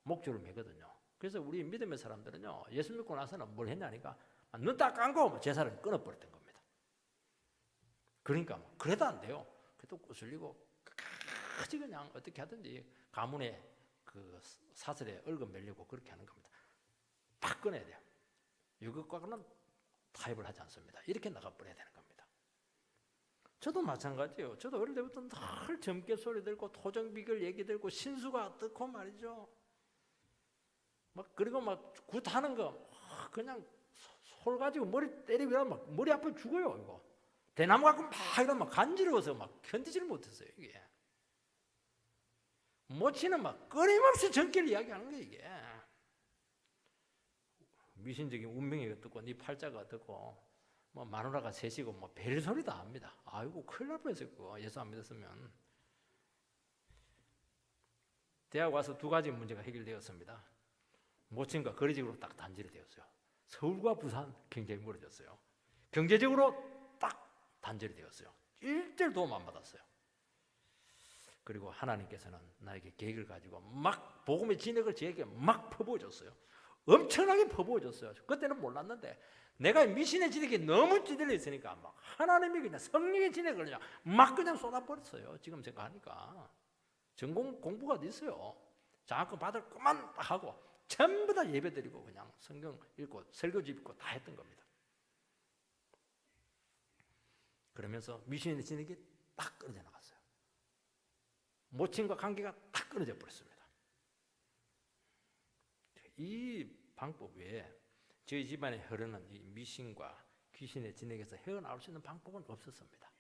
목줄을 매거든요. 그래서 우리 믿음의 사람들은요. 예수 믿고 나서는 뭘 했냐니까 눈 딱 감고 제사를 끊어버렸던 겁니다. 그러니까 그래도 안 돼요. 그래도 거슬리고 끝까지 그냥 어떻게 하든지 가문에 그 사슬에 얼금 매려고 그렇게 하는 겁니다. 딱 끊어야 돼요. 이것과는 타협을 하지 않습니다. 이렇게 나가버려야 되는 겁니다. 저도 마찬가지예요. 저도 어릴 때부터 늘 점괘 소리 들고 토정비결 얘기 들고 신수가 어떻고 말이죠. 막 그리고 막 굿하는 거 그냥 솔 가지고 머리 때리고 이러면 막 머리 아파 죽어요. 이거 대나무 갖고 막 이러면 간지러워서 막 견디지를 못했어요. 이게 모치는 막 끊임없이 정기를 이야기하는 거예요. 이게 미신적인 운명이 어떻고 네 팔자가 어떻고 뭐 마누라가 셋이고 뭐 별소리 다 합니다. 아이고 큰일 날 뻔했어요. 그거 예수 안 믿었으면. 대학 와서 두 가지 문제가 해결되었습니다. 모친과 거리적으로 딱 단절이 되었어요. 서울과 부산 굉장히 멀어졌어요. 경제적으로 딱 단절이 되었어요. 일절 도움 안 받았어요. 그리고 하나님께서는 나에게 계획을 가지고 막 복음의 진액을 저에게 막 퍼부어줬어요. 엄청나게 퍼부어줬어요. 그때는 몰랐는데 내가 미신의 진액이 너무 찌들려 있으니까 막 하나님이 그냥 성령의 진액을 그냥 막 그냥 쏟아버렸어요. 지금 생각하니까 전공 공부가 됐어요. 장학금 받을 것만 하고 전부 다 예배드리고 그냥 성경 읽고 설교집 읽고 다 했던 겁니다. 그러면서 미신의 진액이 딱 끊어져 나갔어요. 모친과 관계가 딱 끊어져 버렸습니다. 이 방법 외에 저희 집안에 흐르는 이 미신과 귀신의 진액에서 헤어나올 수 있는 방법은 없었습니다.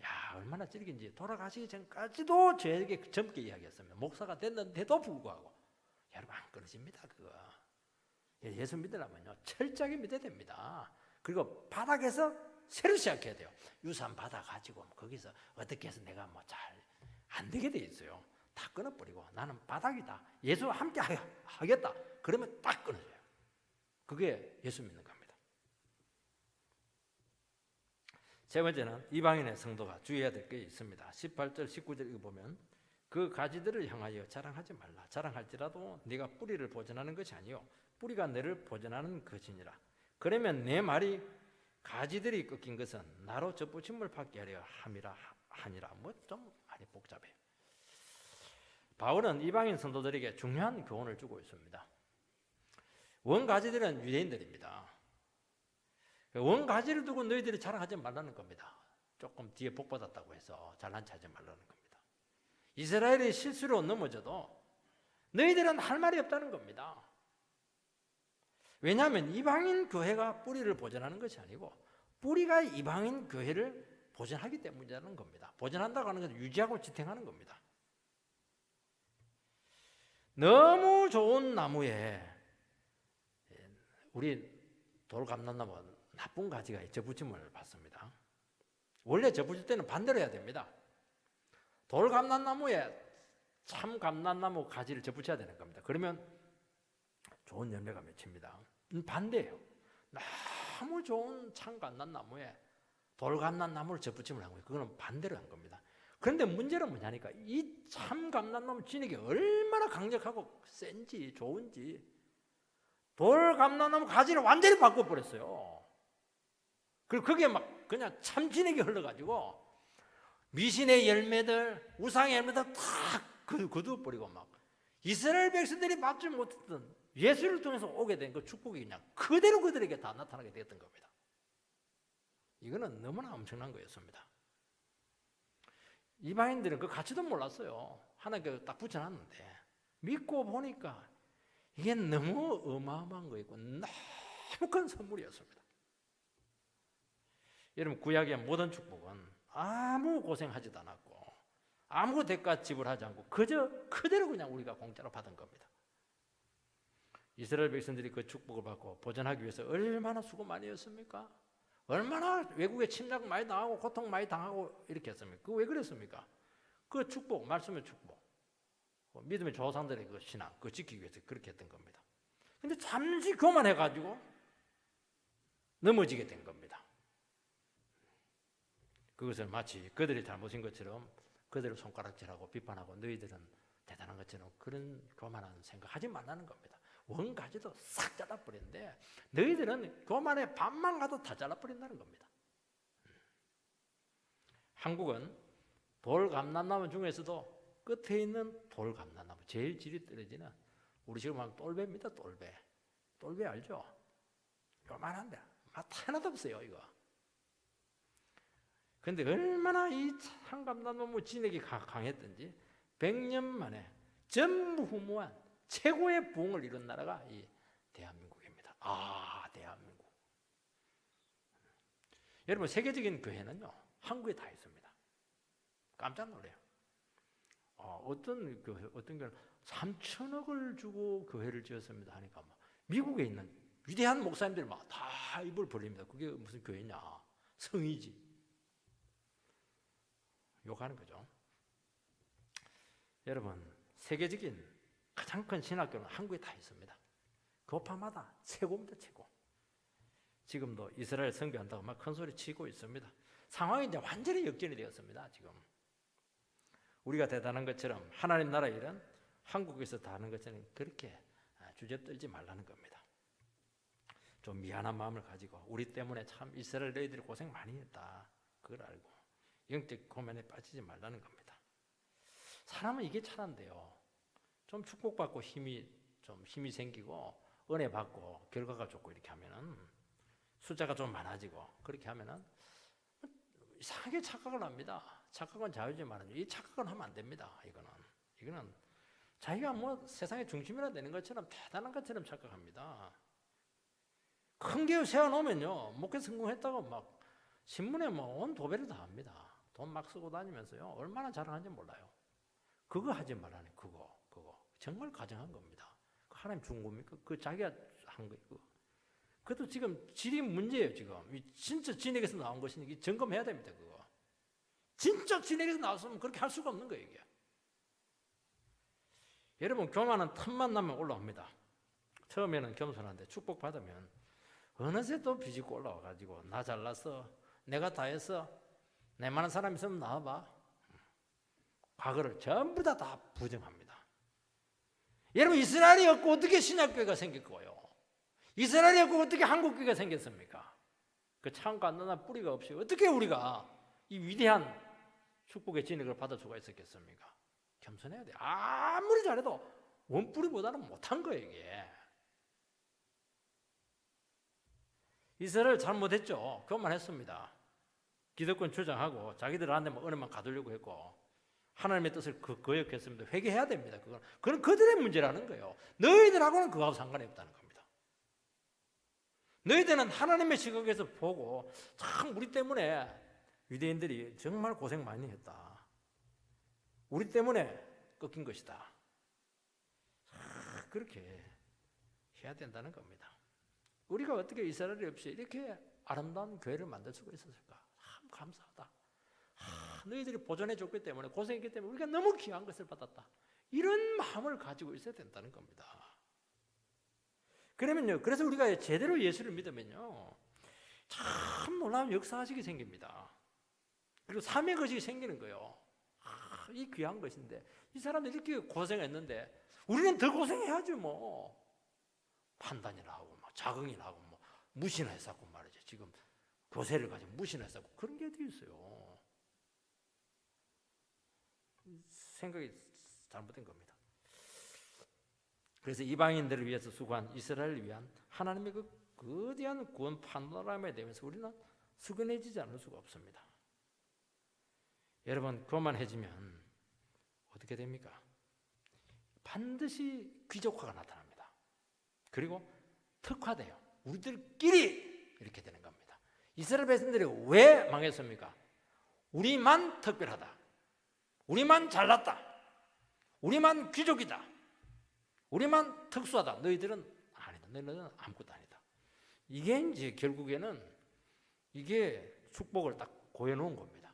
야, 얼마나 찔긴지 돌아가시기 전까지도 저에게 젊게 이야기했습니다. 목사가 됐는데도 불구하고 여러분 안 끊어집니다. 그거 예수 믿으려면요 철저하게 믿어야 됩니다. 그리고 바닥에서 새로 시작해야 돼요. 유산 받아가지고 거기서 어떻게 해서 내가 뭐 잘 안 되게 돼 있어요. 다 끊어버리고 나는 바닥이다. 예수와 함께 하겠다. 그러면 딱 끊어져요. 그게 예수 믿는 겁니다. 세 번째는 이방인의 성도가 주의해야 될 게 있습니다. 18절 19절 읽어보면 그 가지들을 향하여 자랑하지 말라. 자랑할지라도 네가 뿌리를 보존하는 것이 아니요 뿌리가 너를 보존하는 것이니라. 그러면 내 말이 가지들이 꺾인 것은 나로 접붙임을 받게 하려 하니라. 뭐 좀 많이 복잡해요. 바울은 이방인 성도들에게 중요한 교훈을 주고 있습니다. 원가지들은 유대인들입니다. 원가지를 두고 너희들이 자랑하지 말라는 겁니다. 조금 뒤에 복받았다고 해서 잘난 체하지 말라는 겁니다. 이스라엘이 실수로 넘어져도 너희들은 할 말이 없다는 겁니다. 왜냐하면 이방인 교회가 뿌리를 보존하는 것이 아니고 뿌리가 이방인 교회를 보존하기 때문이라는 겁니다. 보존한다고 하는 것은 유지하고 지탱하는 겁니다. 너무 좋은 나무에 우리 돌감람나무는 나쁜 가지가 접붙임을 받습니다. 원래 접붙일 때는 반대로 해야 됩니다. 돌감람나무에 참 감람나무 가지를 접붙여야 되는 겁니다. 그러면 좋은 열매가 맺힙니다. 반대예요. 너무 좋은 참 감람나무에 돌감람나무를 접붙임을 한 거예요. 그거는 반대로 한 겁니다. 그런데 문제는 뭐냐니까 이 참 감람나무 진액이 얼마나 강력하고 센지 좋은지 돌감람나무 가지를 완전히 바꿔버렸어요. 그리고 그게 막 그냥 참 진액이 흘러가지고 미신의 열매들, 우상의 열매들 다 거두어버리고 막 이스라엘 백성들이 받지 못했던 예수를 통해서 오게 된 그 축복이 그냥 그대로 그들에게 다 나타나게 되었던 겁니다. 이거는 너무나 엄청난 거였습니다. 이방인들은 그 가치도 몰랐어요. 하나님께 딱 붙여놨는데 믿고 보니까 이게 너무 어마어마한 거였고 너무 큰 선물이었습니다. 여러분 구약의 모든 축복은 아무 고생하지도 않았고 아무 대가 지불하지 않고 그저 그대로 그냥 우리가 공짜로 받은 겁니다. 이스라엘 백성들이 그 축복을 받고 보존하기 위해서 얼마나 수고 많이 했습니까? 얼마나 외국에 침략 많이 당하고 고통 많이 당하고 이렇게 했습니까? 그 왜 그랬습니까? 그 축복, 말씀의 축복, 믿음의 조상들의 그 신앙, 그거 지키기 위해서 그렇게 했던 겁니다. 근데 잠시 교만해가지고 넘어지게 된 겁니다. 그것을 마치 그들이 잘못인 것처럼 그들을 손가락질하고 비판하고 너희들은 대단한 것처럼 그런 교만한 생각하지 말라는 겁니다. 원가지도 싹 잘라버리는데 너희들은 교만의 반만 가도 다 잘라버린다는 겁니다. 한국은 돌감람나무 중에서도 끝에 있는 돌감람나무 제일 질이 떨어지는 우리 지금 하면 똘배입니다. 똘배 알죠? 요만한데 맛 하나도 없어요 이거. 그런데 얼마나 이 참감람나무 진액이 강했던지 100년 만에 전무후무한 최고의 부흥을 이룬 나라가 이 대한민국입니다. 대한민국. 여러분 세계적인 교회는요 한국에 다 있습니다. 깜짝 놀래요. 어떤 교회는 3천억을 주고 교회를 지었습니다 하니까 미국에 있는 위대한 목사님들이 막 다 입을 벌립니다. 그게 무슨 교회냐? 성이지. 욕하는 거죠. 여러분 세계적인 가장 큰 신학교는 한국에 다 있습니다. 교파마다 최고입니다. 최고. 지금도 이스라엘 선교한다고 막 큰 소리 치고 있습니다. 상황이 이제 완전히 역전이 되었습니다. 지금 우리가 대단한 것처럼 하나님 나라 일은 한국에서 다 하는 것처럼 그렇게 주저떨지 말라는 겁니다. 좀 미안한 마음을 가지고 우리 때문에 참 이스라엘 너희들이 고생 많이 했다. 그걸 알고 영적 고면에 빠지지 말라는 겁니다. 사람은 이게 차란데요. 좀 축복받고 힘이 생기고 은혜 받고 결과가 좋고 이렇게 하면은 숫자가 좀 많아지고 그렇게 하면은 이상하게 착각을 합니다. 착각은 자유지만 이 착각은 하면 안 됩니다. 이거는 자기가 뭐 세상의 중심이라 되는 것처럼 대단한 것처럼 착각합니다. 큰 교회 세워놓으면요 목회 성공했다고 막 신문에 온 도배를 다 합니다. 돈 막 쓰고 다니면서요 얼마나 자랑하는지 몰라요. 그거 하지 말라네. 그거 정말 가정한 겁니다. 하나님 준 겁니까? 그 자기가 한 거. 그것도 지금 질이 문제예요. 지금 진짜 진액에서 나온 것이니 점검해야 됩니다. 그거 진짜 진액에서 나왔으면 그렇게 할 수가 없는 거예요. 이게. 여러분 교만은 틈만 나면 올라옵니다. 처음에는 겸손한데 축복 받으면 어느새 또 비집고 올라와가지고 나 잘났어, 내가 다 했어, 내 많은 사람 있으면 나와봐. 과거를 전부 다 부정합니다. 여러분 이스라엘이 없고 어떻게 신약교회가 생겼고요? 이스라엘이 없고 어떻게 한국교회가 생겼습니까? 그 참고 안 나나 뿌리가 없이 어떻게 우리가 이 위대한 축복의 진액을 받을 수가 있었겠습니까? 겸손해야 돼요. 아무리 잘해도 원뿌리보다는 못한 거예요 이게. 이스라엘 잘못했죠. 교만했습니다. 기득권 주장하고 자기들한테 은혜만 가두려고 했고 하나님의 뜻을 거역했습니다. 회개해야 됩니다. 그건 그들의 문제라는 거예요. 너희들하고는 그거하고 상관이 없다는 겁니다. 너희들은 하나님의 시각에서 보고 참 우리 때문에 유대인들이 정말 고생 많이 했다. 우리 때문에 꺾인 것이다. 그렇게 해야 된다는 겁니다. 우리가 어떻게 이스라엘 없이 이렇게 아름다운 교회를 만들 수가 있었을까? 참 감사하다. 너희들이 보존해 줬기 때문에, 고생했기 때문에 우리가 너무 귀한 것을 받았다. 이런 마음을 가지고 있어야 된다는 겁니다. 그러면요, 그래서 우리가 제대로 예수를 믿으면요, 참 놀라운 역사의식이 생깁니다. 그리고 삶의 것이 생기는 거예요. 이 귀한 것인데, 이 사람들이 이렇게 고생했는데 우리는 더 고생해야죠. 뭐 판단이나 하고 막 자긍이나 하고 뭐 무시나 했었고 말이죠. 지금 교세를 가지고 무시나 했었고 그런 게 어디 있어요. 생각이 잘못된 겁니다. 그래서 이방인들을 위해서 수고한 이스라엘을 위한 하나님의 그 거대한 구원 파노라마에 대해서 우리는 숙연해지지 않을 수가 없습니다. 여러분, 교만해지면 어떻게 됩니까? 반드시 귀족화가 나타납니다. 그리고 특화돼요. 우리들끼리 이렇게 되는 겁니다. 이스라엘 백성들이 왜 망했습니까? 우리만 특별하다. 우리만 잘났다. 우리만 귀족이다. 우리만 특수하다. 너희들은 아니다. 너희들은 아무것도 아니다. 이게 이제 결국에는 이게 축복을 딱 고여놓은 겁니다.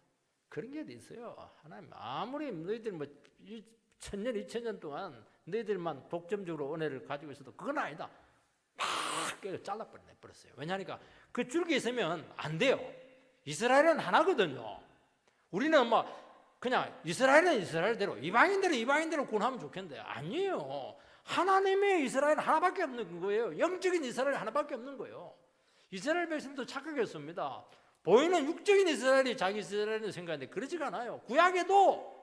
그런 게 있어요. 하나님 아무리 너희들 뭐 1000년, 2000년 동안 너희들만 독점적으로 은혜를 가지고 있어도 그건 아니다. 막 잘라버렸어요. 왜냐하니까 그 줄기 있으면 안 돼요. 이스라엘은 하나거든요. 우리는 뭐 그냥 이스라엘은 이스라엘대로, 이방인들은 이방인대로 구원하면 좋겠는데 아니에요. 하나님의 이스라엘 하나밖에 없는 거예요. 영적인 이스라엘 하나밖에 없는 거예요. 이스라엘 백성도 착각했습니다. 보이는 육적인 이스라엘이 자기 이스라엘을 생각하는데 그러지가 않아요. 구약에도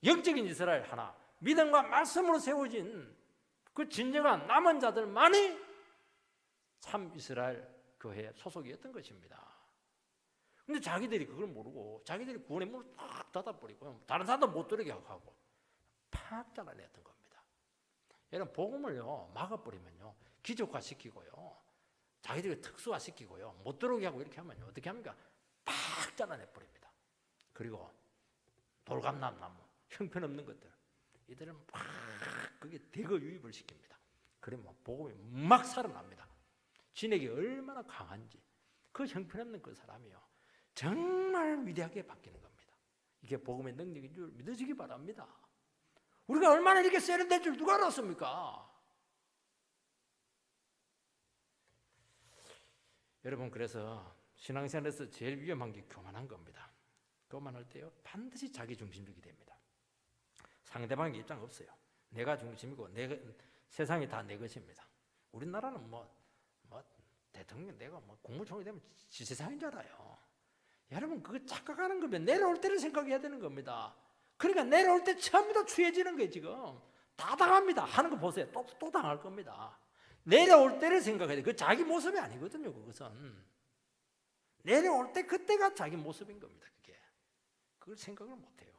영적인 이스라엘 하나, 믿음과 말씀으로 세워진 그 진정한 남은 자들만이 참 이스라엘 교회의 소속이었던 것입니다. 근데 자기들이 그걸 모르고 자기들이 구원의 문을 탁 닫아버리고 다른 사람도 못 들어오게 하고 팍 잘라냈던 겁니다. 여러분, 복음을요 막아버리면요 기족화 시키고요 자기들이 특수화 시키고요 못 들어오게 하고 이렇게 하면요 어떻게 합니까? 팍 잘라내버립니다. 그리고 돌감나무, 형편없는 것들 이들은 막 그게 대거 유입을 시킵니다. 그러면 복음이 막 살아납니다. 진액이 얼마나 강한지 그 형편없는 그 사람이요 정말 위대하게 바뀌는 겁니다. 이게 복음의 능력인 줄 믿으시기 바랍니다. 우리가 얼마나 이렇게 세련된 줄 누가 알았습니까? 여러분, 그래서 신앙생활에서 제일 위험한 게 교만한 겁니다. 교만할 때요 반드시 자기 중심적이 됩니다. 상대방의 입장 없어요. 내가 중심이고 세상이 다 내 것입니다. 우리나라는 뭐 대통령 내가 뭐 국무총리 되면 지 세상인 줄 알아요. 여러분, 그거 착각하는 거면 내려올 때를 생각해야 되는 겁니다. 그러니까 내려올 때 처음부터 추해지는 거예요. 지금 다 당합니다. 하는 거 보세요. 또 당할 겁니다. 내려올 때를 생각해야 돼요. 그 자기 모습이 아니거든요. 그것은 내려올 때 그때가 자기 모습인 겁니다. 그걸 생각을 못해요.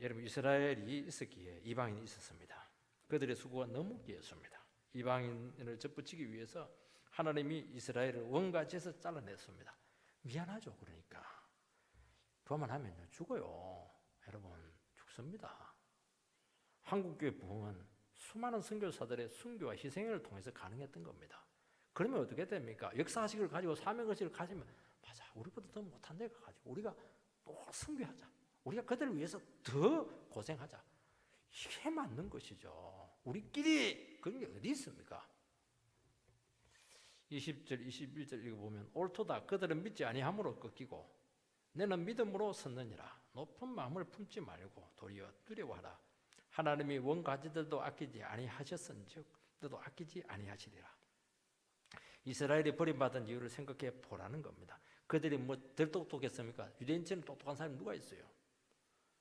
여러분, 이스라엘이 있었기에 이방인이 있었습니다. 그들의 수고가 너무 귀했습니다. 이방인을 접붙이기 위해서 하나님이 이스라엘을 원가지에서 잘라냈습니다. 미안하죠. 그러니까 교만하면요 죽어요. 여러분, 죽습니다. 한국교회 부흥은 수많은 선교사들의 순교와 희생을 통해서 가능했던 겁니다. 그러면 어떻게 됩니까? 역사의식을 가지고 사명의식을 가지면 맞아, 우리보다 더 못한 데가 가지고 우리가 또 순교하자. 우리가 그들을 위해서 더 고생하자. 이게 맞는 것이죠. 우리끼리 그런 게 어디 있습니까? 20절, 21절 읽어보면 옳도다. 그들은 믿지 아니함으로 꺾이고 너는 믿음으로 섰느니라. 높은 마음을 품지 말고 도리어 두려워하라. 하나님이 원가지들도 아끼지 아니하셨은즉 너도 아끼지 아니하시리라. 이스라엘이 버림받은 이유를 생각해 보라는 겁니다. 그들이 뭐 덜 똑똑했습니까? 유대인처럼 똑똑한 사람이 누가 있어요?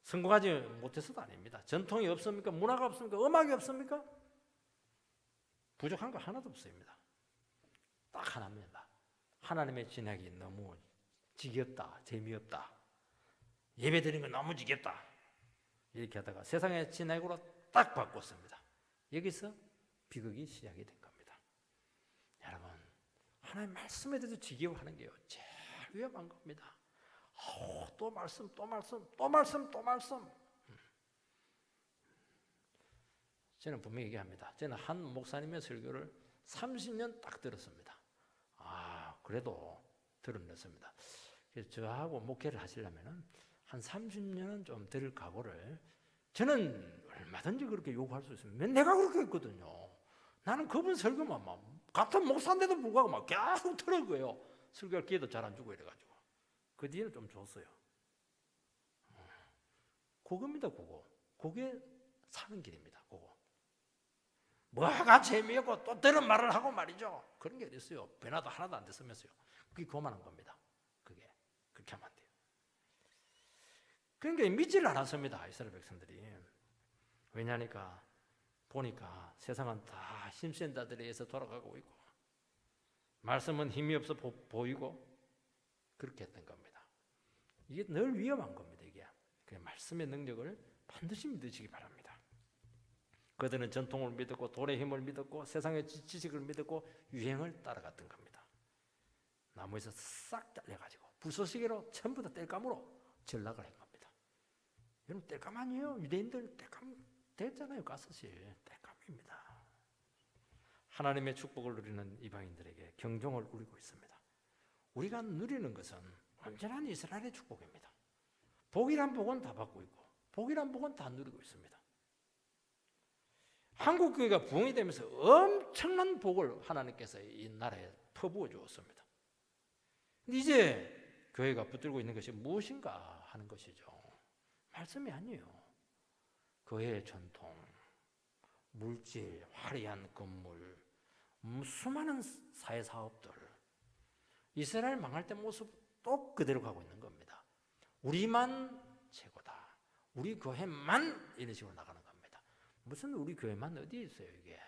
성공하지 못해서도 아닙니다. 전통이 없습니까? 문화가 없습니까? 음악이 없습니까? 부족한 거 하나도 없습니다. 딱 하나입니다. 하나님의 진학이 너무 지겹다, 재미없다, 예배 드리는 거 너무 지겹다 이렇게 하다가 세상의 진학으로 딱 바꿨습니다. 여기서 비극이 시작이 된 겁니다. 여러분, 하나님 말씀에 대해서 직역하는 게요, 제일 위험한 겁니다. 또 말씀, 또 말씀, 또 말씀, 또 말씀. 저는 분명히 얘기합니다. 저는 한 목사님의 설교를 30년 딱 들었습니다. 그래도 들었습니다. 그래서 저하고 목회를 하시려면 한 30년은 좀 들을 각오를, 저는 얼마든지 그렇게 요구할 수 있습니다. 내가 그렇게 했거든요. 나는 그분 설교만 막 같은 목사인데도 불구하고 막 계속 들을 거예요. 설교할 기회도 잘 안 주고 이래가지고. 그 뒤에는 좀 줬어요. 그겁니다, 그거. 그게 사는 길입니다, 그거. 뭐가 재미없고 또 다른 말을 하고 말이죠. 그런 게 어딨어요. 변화도 하나도 안 됐으면서요. 그게 그만한 겁니다. 그게. 그렇게 하면 안 돼요. 그러니까 믿지를 않았습니다, 이스라엘 백성들이. 왜냐니까 보니까 세상은 다 힘센 자들에 의해서 돌아가고 있고, 말씀은 힘이 없어 보이고, 그렇게 했던 겁니다. 이게 늘 위험한 겁니다, 이게. 그냥 말씀의 능력을 반드시 믿으시기 바랍니다. 그들은 전통을 믿었고, 돌의 힘을 믿었고, 세상의 지식을 믿었고, 유행을 따라갔던 겁니다. 나무에서 싹 잘려가지고 부서시개로 전부 다 땔감으로 전락을 한 겁니다. 여러분, 땔감 아니에요. 유대인들 땔감 됐잖아요. 가스실 땔감입니다. 하나님의 축복을 누리는 이방인들에게 경종을 울리고 있습니다. 우리가 누리는 것은 온전한 이스라엘의 축복입니다. 복이란 복은 다 받고 있고, 복이란 복은 다 누리고 있습니다. 한국 교회가 부흥이 되면서 엄청난 복을 하나님께서 이 나라에 퍼부어 주었습니다. 근데 이제 교회가 붙들고 있는 것이 무엇인가 하는 것이죠. 말씀이 아니에요. 교회의 전통, 물질, 화려한 건물, 수많은 사회사업들, 이스라엘 망할 때 모습 또 그대로 가고 있는 겁니다. 우리만 최고다, 우리 교회만 이런 식으로 나가는 겁니다. 무슨 우리 교회만 어디에 있어요, 이게.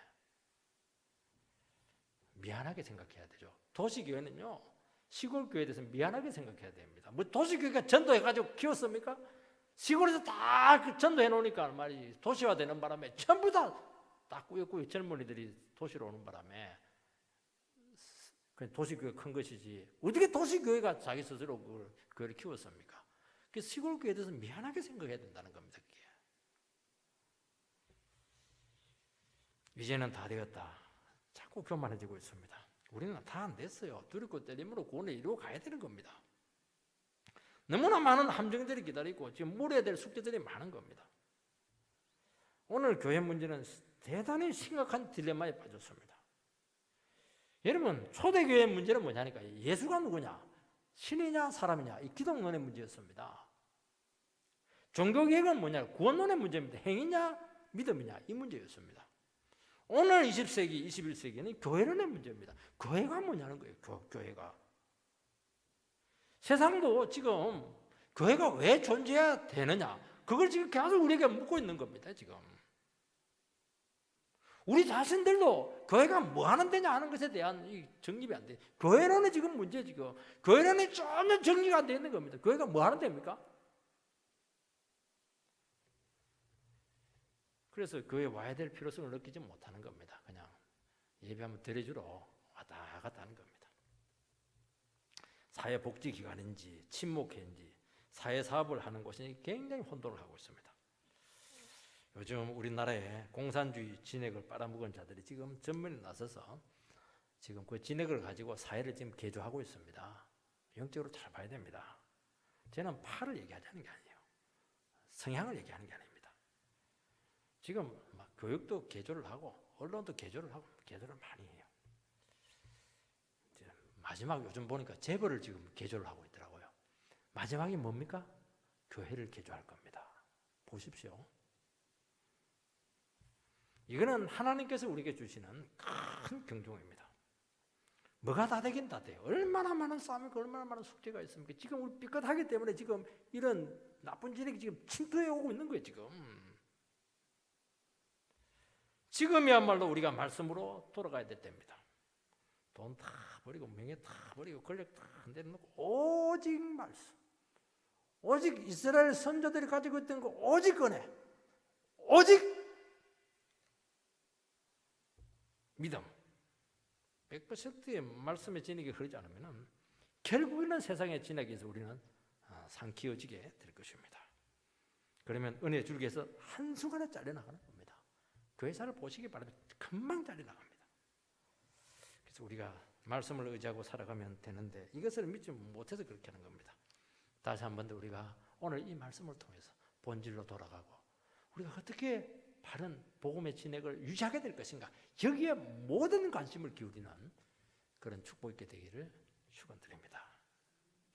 미안하게 생각해야 되죠. 도시교회는요, 시골 교회에 대해서 미안하게 생각해야 됩니다. 뭐 도시교회가 전도해가지고 키웠습니까? 시골에서 다 전도해 놓으니까 말이지, 도시화되는 바람에 전부 다 꾸역꾸역 젊은이들이 도시로 오는 바람에 도시교회 큰 것이지, 어떻게 도시교회가 자기 스스로 그걸 교회를 키웠습니까? 그래서 시골교회에 대해서 미안하게 생각해야 된다는 겁니다. 그게. 이제는 다 되었다, 자꾸 교만해지고 있습니다. 우리는 다 안 됐어요. 두렵고 떨림으로 구원을 이루어 가야 되는 겁니다. 너무나 많은 함정들이 기다리고 지금 물어야 될 숙제들이 많은 겁니다. 오늘 교회 문제는 대단히 심각한 딜레마에 빠졌습니다. 여러분, 초대교회의 문제는 뭐냐니까, 예수가 누구냐, 신이냐 사람이냐, 이 기독론의 문제였습니다. 종교개혁은 뭐냐, 구원론의 문제입니다. 행위냐 믿음이냐, 이 문제였습니다. 오늘 20세기, 21세기는 교회론의 문제입니다. 교회가 뭐냐는 거예요. 교회가. 세상도 지금 교회가 왜 존재해야 되느냐, 그걸 지금 계속 우리에게 묻고 있는 겁니다. 지금 우리 자신들도 교회가 뭐 하는 데냐 하는 것에 대한 이 정립이 안 돼. 교회론은 지금 문제, 지금 교회론이 전혀 정리가 안 되어 있는 겁니다. 교회가 뭐 하는 데입니까? 그래서 교회에 와야 될 필요성을 느끼지 못하는 겁니다. 그냥 예배하면 드려주러 왔다 갔다 하는 겁니다. 사회복지기관인지 친목회인지 사회사업을 하는 곳이 굉장히 혼돈을 하고 있습니다. 요즘 우리나라에 공산주의 진액을 빨아먹은 자들이 지금 전면에 나서서 지금 그 진액을 가지고 사회를 지금 개조하고 있습니다. 영적으로 잘 봐야 됩니다. 저는 파를 얘기하자는 게 아니에요. 성향을 얘기하는 게 아닙니다. 지금 막 교육도 개조를 하고 언론도 개조를 하고 개조를 많이 해요. 마지막 요즘 보니까 재벌을 지금 개조를 하고 있더라고요. 마지막이 뭡니까? 교회를 개조할 겁니다. 보십시오. 이거는 하나님께서 우리에게 주시는 큰 경종입니다. 뭐가 다 되긴 다 돼요. 얼마나 많은 싸움이고 얼마나 많은 숙제가 있습니까? 지금 우리 삐끗하기 때문에 지금 이런 나쁜 진액이 지금 침투해 오고 있는 거예요. 지금이야말로 우리가 말씀으로 돌아가야 될 때입니다. 돈 다 버리고 명예 다 버리고 권력 다 내려놓고 오직 말씀, 오직 이스라엘 선조들이 가지고 있던 거 오직 은혜, 오직 믿음, 100%의 말씀의 진액이 흐르지 않으면 결국에는 세상의 진액에 의해서 우리는 삼키어지게 될 것입니다. 그러면 은혜 줄기에서 한순간에 잘려나가는 겁니다. 교회사를 보시기 바랍니다. 금방 잘려나갑니다. 그래서 우리가 말씀을 의지하고 살아가면 되는데 이것을 믿지 못해서 그렇게 하는 겁니다. 다시 한 번 더 우리가 오늘 이 말씀을 통해서 본질로 돌아가고 우리가 어떻게 바른 복음의 진액을 유지하게 될 것인가, 여기에 모든 관심을 기울이는 그런 축복 있게 되기를 축원드립니다.